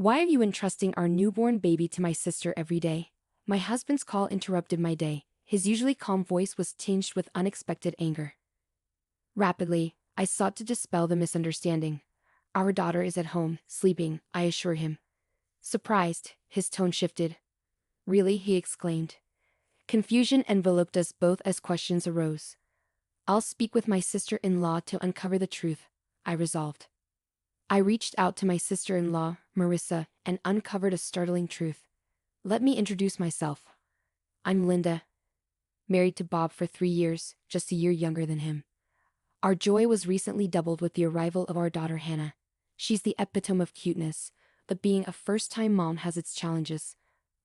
Why are you entrusting our newborn baby to my sister every day? My husband's call interrupted my day. His usually calm voice was tinged with unexpected anger. Rapidly, I sought to dispel the misunderstanding. Our daughter is at home, sleeping, I assure him. Surprised, his tone shifted. Really? He exclaimed. Confusion enveloped us both as questions arose. I'll speak with my sister-in-law to uncover the truth, I resolved. I reached out to my sister-in-law, Marissa, and uncovered a startling truth. Let me introduce myself. I'm Linda, married to Bob for 3 years, just a year younger than him. Our joy was recently doubled with the arrival of our daughter Hannah. She's the epitome of cuteness, but being a first-time mom has its challenges.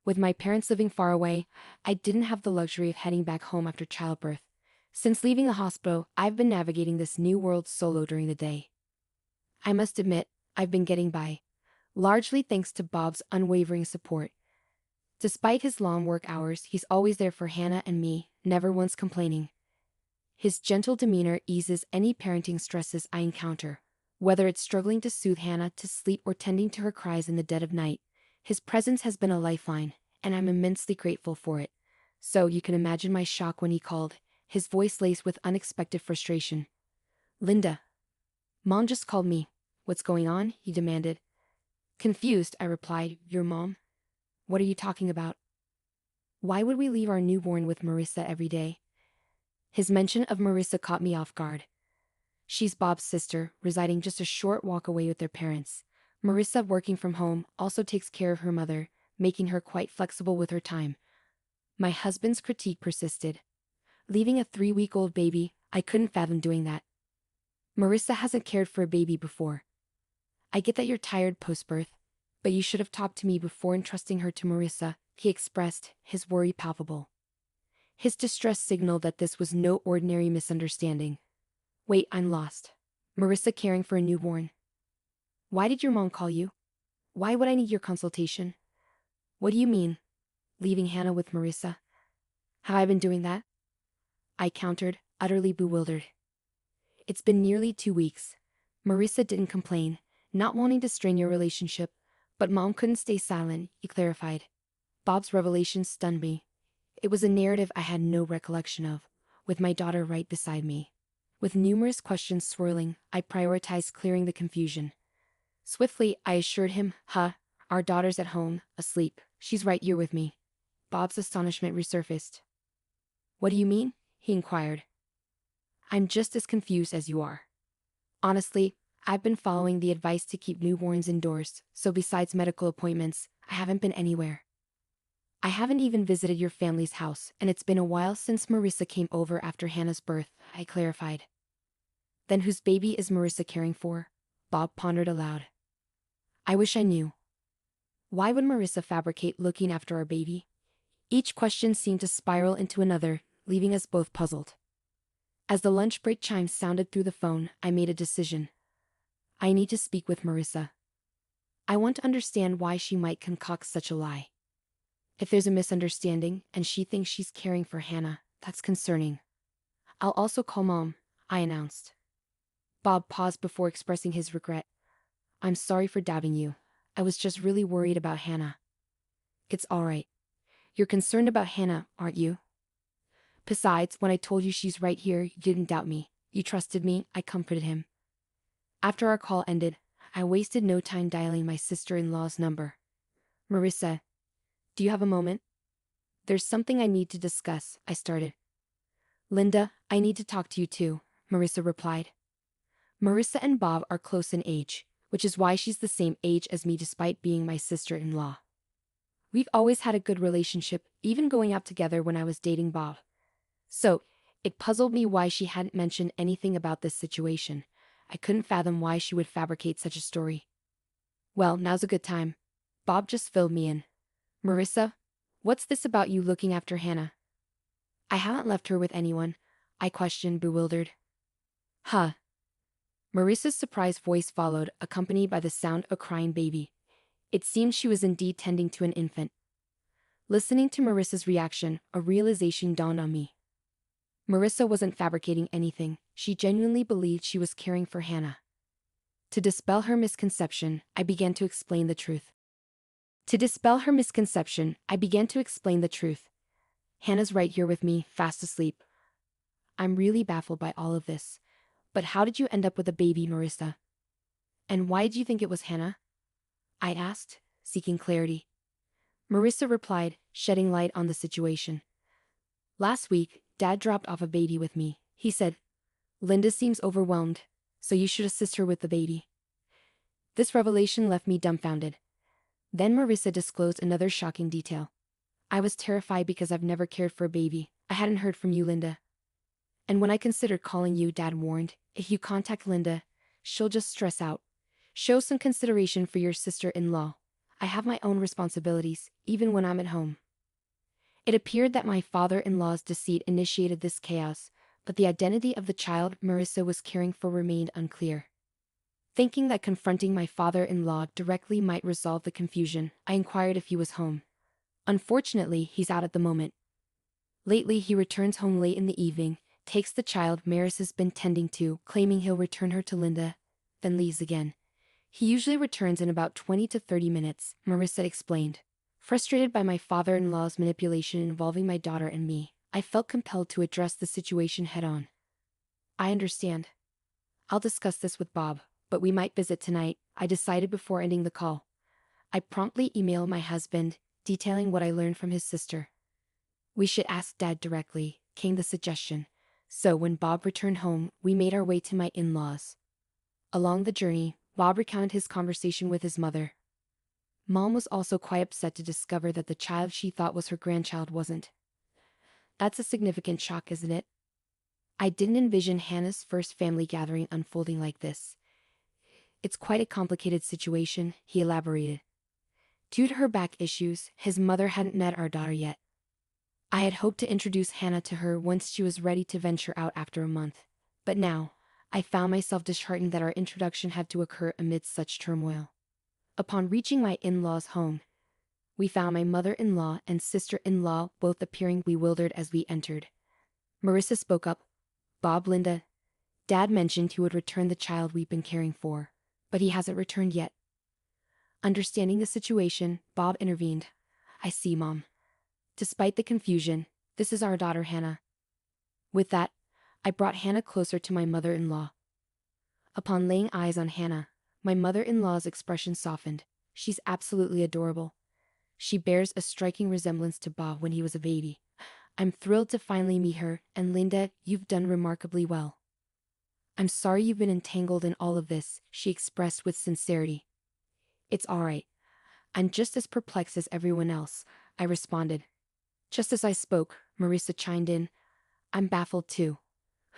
With my parents living far away, I didn't have the luxury of heading back home after childbirth. Since leaving the hospital, I've been navigating this new world solo during the day. I must admit, I've been getting by, largely thanks to Bob's unwavering support. Despite his long work hours, he's always there for Hannah and me, never once complaining. His gentle demeanor eases any parenting stresses I encounter, whether it's struggling to soothe Hannah to sleep or tending to her cries in the dead of night. His presence has been a lifeline, and I'm immensely grateful for it. So you can imagine my shock when he called, his voice laced with unexpected frustration. Linda. Mom just called me. What's going on? He demanded. Confused, I replied, Your mom? What are you talking about? Why would we leave our newborn with Marissa every day? His mention of Marissa caught me off guard. She's Bob's sister, residing just a short walk away with their parents. Marissa, working from home, also takes care of her mother, making her quite flexible with her time. My husband's critique persisted. Leaving a 3-week-old baby, I couldn't fathom doing that. Marissa hasn't cared for a baby before. I get that you're tired post-birth, but you should have talked to me before entrusting her to Marissa, he expressed, his worry palpable. His distress signaled that this was no ordinary misunderstanding. Wait, I'm lost. Marissa caring for a newborn. Why did your mom call you? Why would I need your consultation? What do you mean? Leaving Hannah with Marissa? Have I been doing that? I countered, utterly bewildered. It's been nearly 2 weeks. Marissa didn't complain, not wanting to strain your relationship, but Mom couldn't stay silent, he clarified. Bob's revelation stunned me. It was a narrative I had no recollection of, with my daughter right beside me. With numerous questions swirling, I prioritized clearing the confusion. Swiftly, I assured him, our daughter's at home, asleep. She's right here with me. Bob's astonishment resurfaced. What do you mean? He inquired. I'm just as confused as you are. Honestly, I've been following the advice to keep newborns indoors, so besides medical appointments, I haven't been anywhere. I haven't even visited your family's house, and it's been a while since Marissa came over after Hannah's birth, I clarified. Then whose baby is Marissa caring for? Bob pondered aloud. I wish I knew. Why would Marissa fabricate looking after our baby? Each question seemed to spiral into another, leaving us both puzzled. As the lunch break chimes sounded through the phone, I made a decision. I need to speak with Marissa. I want to understand why she might concoct such a lie. If there's a misunderstanding and she thinks she's caring for Hannah, that's concerning. I'll also call Mom, I announced. Bob paused before expressing his regret. I'm sorry for doubting you. I was just really worried about Hannah. It's all right. You're concerned about Hannah, aren't you? Besides, when I told you she's right here, you didn't doubt me. You trusted me, I comforted him. After our call ended, I wasted no time dialing my sister-in-law's number. Marissa, do you have a moment? There's something I need to discuss, I started. Linda, I need to talk to you too, Marissa replied. Marissa and Bob are close in age, which is why she's the same age as me despite being my sister-in-law. We've always had a good relationship, even going out together when I was dating Bob. So, it puzzled me why she hadn't mentioned anything about this situation. I couldn't fathom why she would fabricate such a story. Well, now's a good time. Bob just filled me in. Marissa, what's this about you looking after Hannah? I haven't left her with anyone, I questioned, bewildered. Marissa's surprised voice followed, accompanied by the sound of a crying baby. It seemed she was indeed tending to an infant. Listening to Marissa's reaction, a realization dawned on me. Marissa wasn't fabricating anything, she genuinely believed she was caring for Hannah. To dispel her misconception, I began to explain the truth. To dispel her misconception, I began to explain the truth. Hannah's right here with me, fast asleep. I'm really baffled by all of this. But how did you end up with a baby, Marissa? And why do you think it was Hannah? I asked, seeking clarity. Marissa replied, shedding light on the situation. Last week, Dad dropped off a baby with me. He said, Linda seems overwhelmed, so you should assist her with the baby. This revelation left me dumbfounded. Then Marissa disclosed another shocking detail. I was terrified because I've never cared for a baby. I hadn't heard from you, Linda. And when I considered calling you, Dad warned, if you contact Linda, she'll just stress out. Show some consideration for your sister-in-law. I have my own responsibilities, even when I'm at home. It appeared that my father-in-law's deceit initiated this chaos, but the identity of the child Marissa was caring for remained unclear. Thinking that confronting my father-in-law directly might resolve the confusion, I inquired if he was home. Unfortunately, he's out at the moment. Lately, he returns home late in the evening, takes the child Marissa's been tending to, claiming he'll return her to Linda, then leaves again. He usually returns in about 20 to 30 minutes, Marissa explained. Frustrated by my father-in-law's manipulation involving my daughter and me, I felt compelled to address the situation head-on. I understand. I'll discuss this with Bob, but we might visit tonight, I decided before ending the call. I promptly emailed my husband, detailing what I learned from his sister. We should ask Dad directly, came the suggestion. So when Bob returned home, we made our way to my in-laws. Along the journey, Bob recounted his conversation with his mother. Mom was also quite upset to discover that the child she thought was her grandchild wasn't. That's a significant shock, isn't it? I didn't envision Hannah's first family gathering unfolding like this. It's quite a complicated situation, he elaborated. Due to her back issues, his mother hadn't met our daughter yet. I had hoped to introduce Hannah to her once she was ready to venture out after a month, but now, I found myself disheartened that our introduction had to occur amidst such turmoil. Upon reaching my in-laws' home, we found my mother-in-law and sister-in-law both appearing bewildered as we entered. Marissa spoke up. Bob, Linda, Dad mentioned he would return the child we've been caring for, but he hasn't returned yet. Understanding the situation, Bob intervened. I see, Mom. Despite the confusion, this is our daughter Hannah. With that, I brought Hannah closer to my mother-in-law. Upon laying eyes on Hannah, my mother-in-law's expression softened. She's absolutely adorable. She bears a striking resemblance to Bob when he was a baby. I'm thrilled to finally meet her, and Linda, you've done remarkably well. I'm sorry you've been entangled in all of this, she expressed with sincerity. It's all right. I'm just as perplexed as everyone else, I responded. Just as I spoke, Marissa chimed in. I'm baffled too.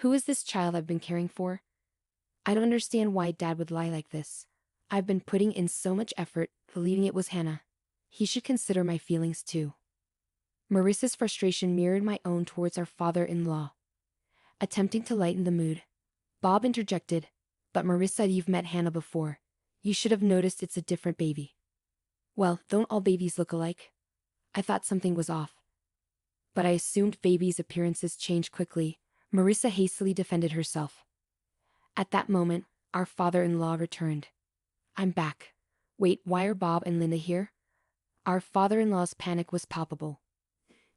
Who is this child I've been caring for? I don't understand why Dad would lie like this. I've been putting in so much effort, believing it was Hannah. He should consider my feelings too. Marissa's frustration mirrored my own towards our father-in-law. Attempting to lighten the mood, Bob interjected, but Marissa, you've met Hannah before. You should have noticed it's a different baby. Well, don't all babies look alike? I thought something was off. But I assumed babies' appearances change quickly. Marissa hastily defended herself. At that moment, our father-in-law returned. I'm back. Wait, why are Bob and Linda here? Our father-in-law's panic was palpable.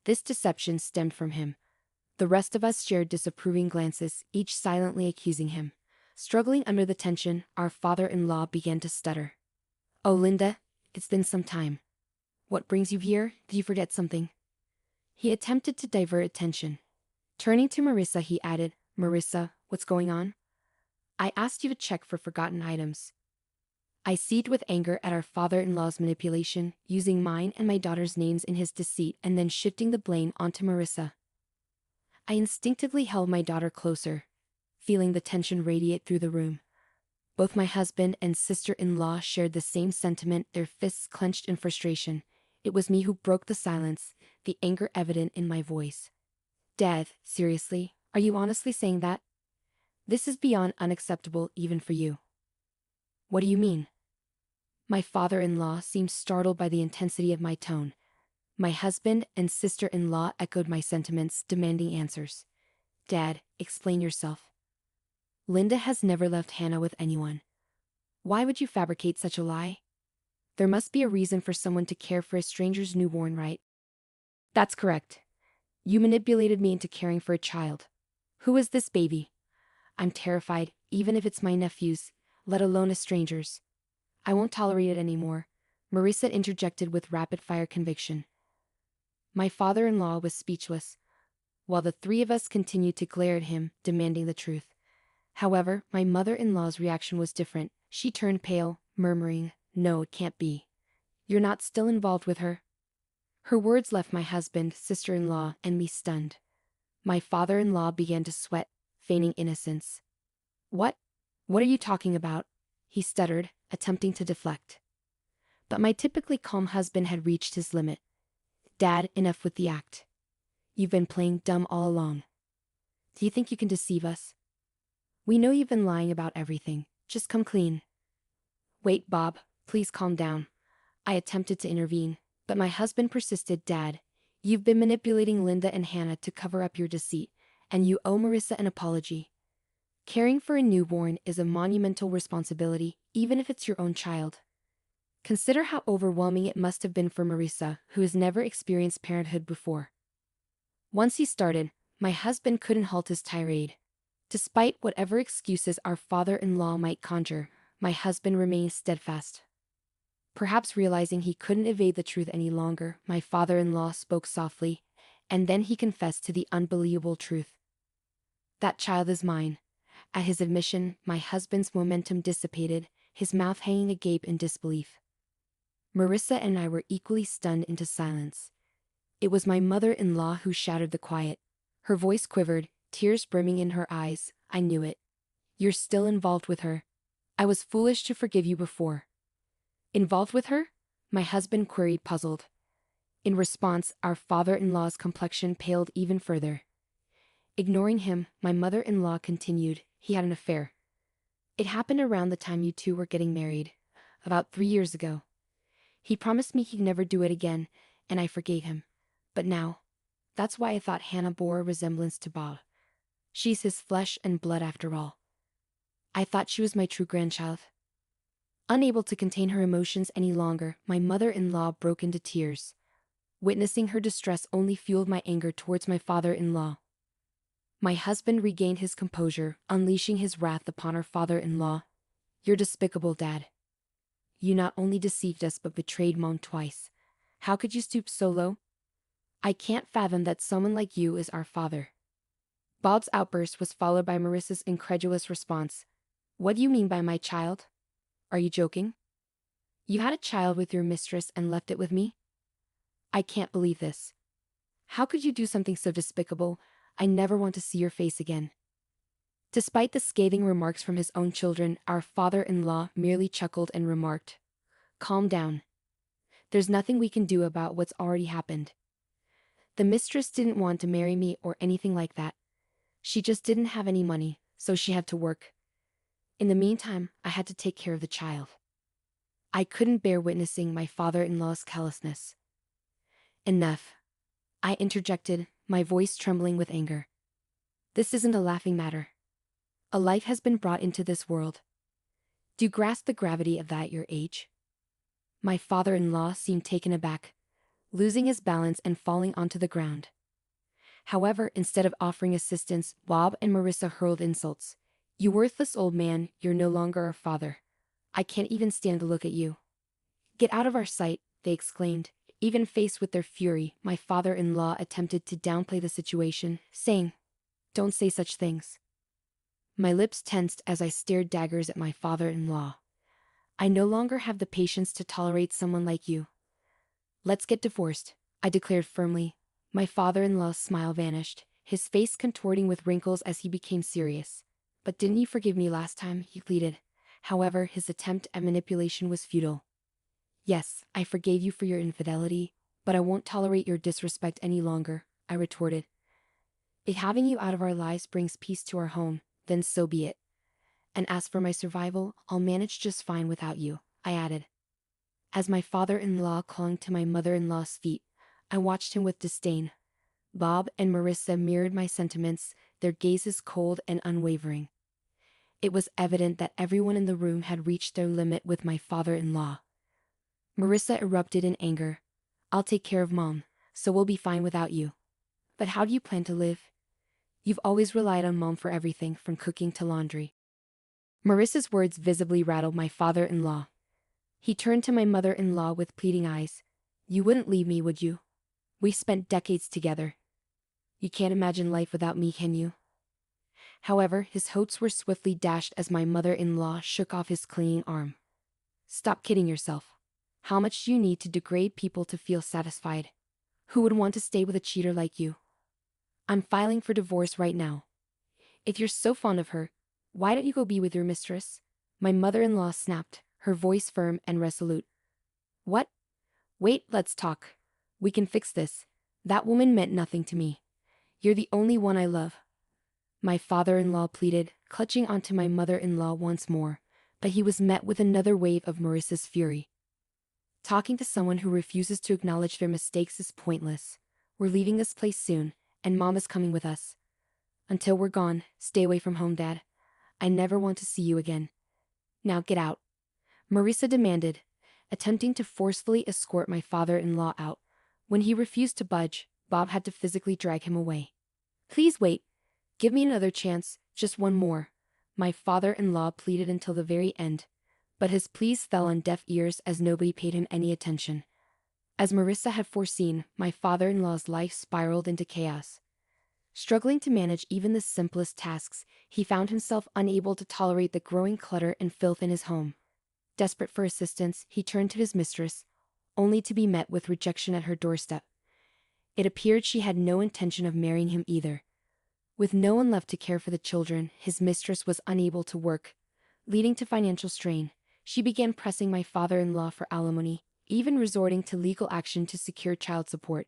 This deception stemmed from him. The rest of us shared disapproving glances, each silently accusing him. Struggling under the tension, our father-in-law began to stutter. Oh, Linda, it's been some time. What brings you here? Did you forget something? He attempted to divert attention. Turning to Marissa, he added, Marissa, what's going on? I asked you to check for forgotten items. I seethed with anger at our father-in-law's manipulation, using mine and my daughter's names in his deceit and then shifting the blame onto Marissa. I instinctively held my daughter closer, feeling the tension radiate through the room. Both my husband and sister-in-law shared the same sentiment, their fists clenched in frustration. It was me who broke the silence, the anger evident in my voice. Dad, seriously, are you honestly saying that? This is beyond unacceptable even for you. What do you mean? My father-in-law seemed startled by the intensity of my tone. My husband and sister-in-law echoed my sentiments, demanding answers. Dad, explain yourself. Linda has never left Hannah with anyone. Why would you fabricate such a lie? There must be a reason for someone to care for a stranger's newborn, right? That's correct. You manipulated me into caring for a child. Who is this baby? I'm terrified, even if it's my nephew's, let alone a stranger's. I won't tolerate it anymore, Marissa interjected with rapid-fire conviction. My father-in-law was speechless, while the three of us continued to glare at him, demanding the truth. However, my mother-in-law's reaction was different. She turned pale, murmuring, "No, it can't be. You're not still involved with her?" Her words left my husband, sister-in-law, and me stunned. My father-in-law began to sweat, feigning innocence. What? What are you talking about? He stuttered, attempting to deflect. But my typically calm husband had reached his limit. Dad, enough with the act. You've been playing dumb all along. Do you think you can deceive us? We know you've been lying about everything. Just come clean. Wait, Bob, please calm down. I attempted to intervene, but my husband persisted. Dad, you've been manipulating Linda and Hannah to cover up your deceit, and you owe Marissa an apology. Caring for a newborn is a monumental responsibility, even if it's your own child. Consider how overwhelming it must have been for Marissa, who has never experienced parenthood before. Once he started, my husband couldn't halt his tirade. Despite whatever excuses our father-in-law might conjure, my husband remained steadfast. Perhaps realizing he couldn't evade the truth any longer, my father-in-law spoke softly, and then he confessed to the unbelievable truth. That child is mine. At his admission, my husband's momentum dissipated, his mouth hanging agape in disbelief. Marissa and I were equally stunned into silence. It was my mother-in-law who shattered the quiet. Her voice quivered, tears brimming in her eyes. I knew it. You're still involved with her. I was foolish to forgive you before. Involved with her? My husband queried, puzzled. In response, our father-in-law's complexion paled even further. Ignoring him, my mother-in-law continued, he had an affair. It happened around the time you two were getting married, about 3 years ago. He promised me he'd never do it again, and I forgave him. But now, that's why I thought Hannah bore a resemblance to Bob. She's his flesh and blood after all. I thought she was my true grandchild. Unable to contain her emotions any longer, my mother-in-law broke into tears. Witnessing her distress only fueled my anger towards my father-in-law. My husband regained his composure, unleashing his wrath upon our father-in-law. You're despicable, Dad. You not only deceived us but betrayed Mom twice. How could you stoop so low? I can't fathom that someone like you is our father. Bob's outburst was followed by Marissa's incredulous response. What do you mean by my child? Are you joking? You had a child with your mistress and left it with me? I can't believe this. How could you do something so despicable? I never want to see your face again. Despite the scathing remarks from his own children, our father-in-law merely chuckled and remarked, "Calm down. There's nothing we can do about what's already happened. The mistress didn't want to marry me or anything like that. She just didn't have any money, so she had to work. In the meantime, I had to take care of the child." I couldn't bear witnessing my father-in-law's callousness. Enough. I interjected, my voice trembling with anger. This isn't a laughing matter. A life has been brought into this world. Do you grasp the gravity of that at your age? My father-in-law seemed taken aback, losing his balance and falling onto the ground. However, instead of offering assistance, Bob and Marissa hurled insults. You worthless old man, you're no longer our father. I can't even stand to look at you. Get out of our sight, they exclaimed. Even faced with their fury, my father-in-law attempted to downplay the situation, saying, "Don't say such things." My lips tensed as I stared daggers at my father-in-law. I no longer have the patience to tolerate someone like you. Let's get divorced, I declared firmly. My father-in-law's smile vanished, his face contorting with wrinkles as he became serious. But didn't you forgive me last time? He pleaded. However, his attempt at manipulation was futile. Yes, I forgave you for your infidelity, but I won't tolerate your disrespect any longer, I retorted. If having you out of our lives brings peace to our home, then so be it. And as for my survival, I'll manage just fine without you, I added. As my father-in-law clung to my mother-in-law's feet, I watched him with disdain. Bob and Marissa mirrored my sentiments, their gazes cold and unwavering. It was evident that everyone in the room had reached their limit with my father-in-law. Marissa erupted in anger. I'll take care of Mom, so we'll be fine without you. But how do you plan to live? You've always relied on Mom for everything from cooking to laundry. Marissa's words visibly rattled my father-in-law. He turned to my mother-in-law with pleading eyes. You wouldn't leave me, would you? We spent decades together. You can't imagine life without me, can you? However, his hopes were swiftly dashed as my mother-in-law shook off his clinging arm. Stop kidding yourself. How much do you need to degrade people to feel satisfied? Who would want to stay with a cheater like you? I'm filing for divorce right now. If you're so fond of her, why don't you go be with your mistress? My mother-in-law snapped, her voice firm and resolute. What? Wait, let's talk. We can fix this. That woman meant nothing to me. You're the only one I love. My father-in-law pleaded, clutching onto my mother-in-law once more, but he was met with another wave of Marissa's fury. Talking to someone who refuses to acknowledge their mistakes is pointless. We're leaving this place soon, and Mom is coming with us. Until we're gone, stay away from home, Dad. I never want to see you again. Now get out. Marissa demanded, attempting to forcefully escort my father-in-law out. When he refused to budge, Bob had to physically drag him away. Please wait. Give me another chance, just one more. My father-in-law pleaded until the very end, but his pleas fell on deaf ears as nobody paid him any attention. As Marissa had foreseen, my father-in-law's life spiraled into chaos. Struggling to manage even the simplest tasks, he found himself unable to tolerate the growing clutter and filth in his home. Desperate for assistance, he turned to his mistress, only to be met with rejection at her doorstep. It appeared she had no intention of marrying him either. With no one left to care for the children, his mistress was unable to work, leading to financial strain. She began pressing my father-in-law for alimony, even resorting to legal action to secure child support.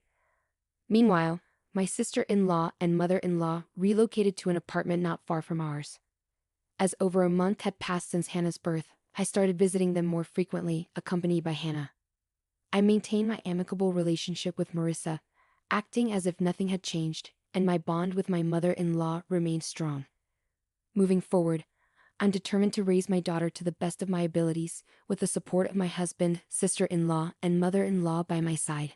Meanwhile, my sister-in-law and mother-in-law relocated to an apartment not far from ours. As over a month had passed since Hannah's birth, I started visiting them more frequently, accompanied by Hannah. I maintained my amicable relationship with Marissa, acting as if nothing had changed, and my bond with my mother-in-law remained strong. Moving forward, I'm determined to raise my daughter to the best of my abilities, with the support of my husband, sister-in-law, and mother-in-law by my side.